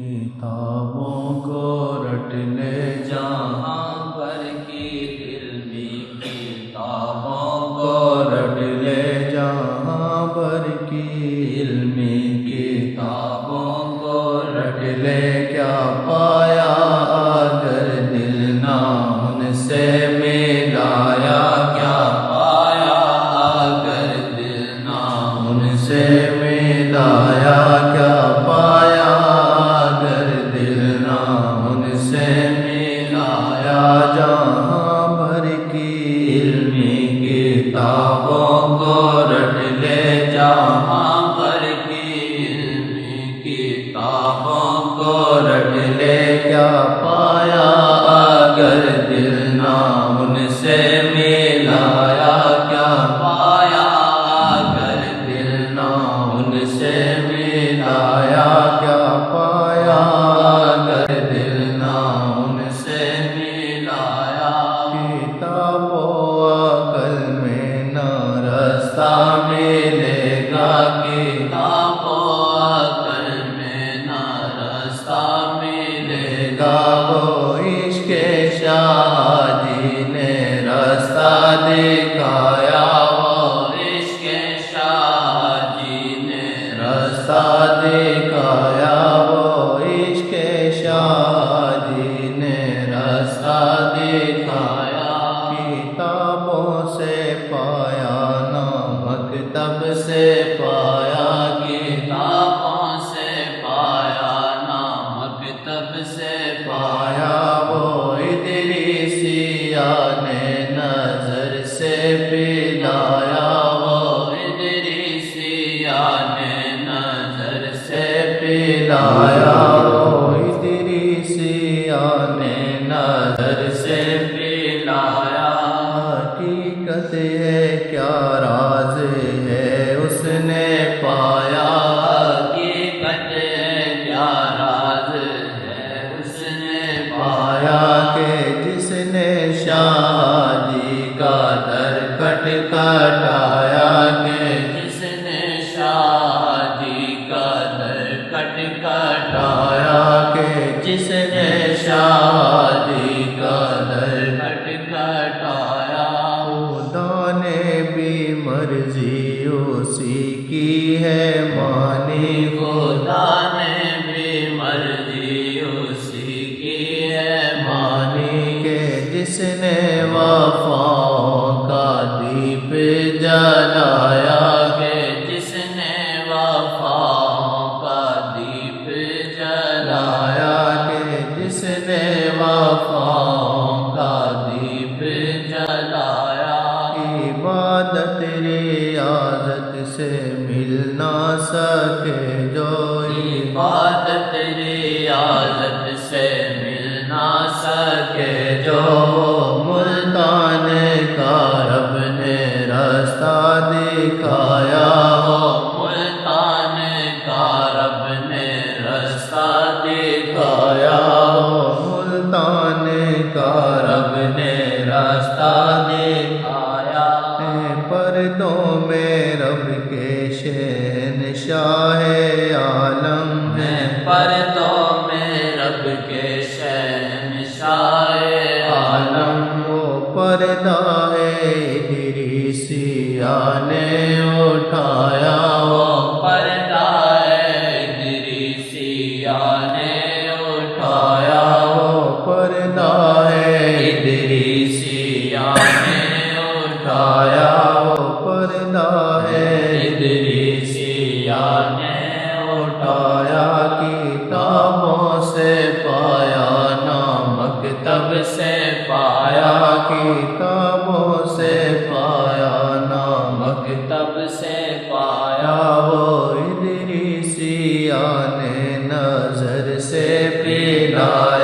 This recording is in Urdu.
کتابوں کو رٹ لے جہاں پر کی علمی کتابوں کو رٹ لے جہاں پر کی علمی کتابوں کو رٹ لے کیا پایا اگر دل نہ ان سے ملایا کیا پایا اگر دل نہ ان سے ملایا کیا پایا اگر دل نہ ان سے ملایا جہاں بھر کی علمی کتابوں کو رٹ لے جہاں بھر کی علمی کتابوں کو رٹ لے کیا پایا اگر دل نہ ان سے ملایا کیا پایا اگر دل نہ ان سے ملایا کیا پایا اگر دل نہ ان سے ملایا کتاب و عقل میں نہ رستہ ملے گا کتاب و عقل میں نہ رستہ ملے گا وہ عشق شاہ جی نے رستہ دکھایا وہ عشق شاہ جی نے رستہ دکھایا وہ عشق شاہ جی نے رستہ دکھایا کتابوں سے پایا نہ مکتب سے پایا کتابوں سے پایا نہ مکتب سے پایا وہ ادریسیہ نے نظر سے پلایا وہ ادریسیہ نے نظر سے پلایا وہ ادریسیہ نے نظر سے پلایا حقیقت ہے کیا راز ہے اس نے پایا حقیقت ہے کیا راز ہے اس نے پایا کہ جس نے شاہ جی کا در کھٹکھٹایا کہ جس نے شاہ جی کا در کھٹکھٹایا کہ جس نے شاہ جی کا در کھٹکھٹایا خدا نے بھی مرضی اسی کی ہے مانی خدا نے بھی مرضی اسی کی ہے مانی کہ جس نے وفاؤں کا دیپ جلایا کہ جس نے وفاؤں کا دیپ جلایا کہ جس نے وفاؤں کا دیپ جلایا عبادت ریاضت سے مل نہ سکے جو عبادت ریاضت سے مل نہ سکے جو ملتان کا رب نے رستہ دکھایا ہو ملتان کا رب نے رستہ دکھایا ہو ملتان کا رب نے رستہ دکھایا پردوں میں رب کے شہنشاہ عالم ہے پردوں میں رب کے شہنشاہ عالم وہ پردہ ہے ادریسیہ نے اٹھایا وہ پردہ ہے ادریسیہ نے اٹھایا وہ پردہ ہے ادریسیہ نے اٹھایا وہ پردہ ہے ادریسیہ نے اٹھایا کتابوں سے پایا نہ مکتب سے پایا کتابوں سے پایا نہ مکتب سے پایا وہ ادریسیہ نے نظر سے پلایا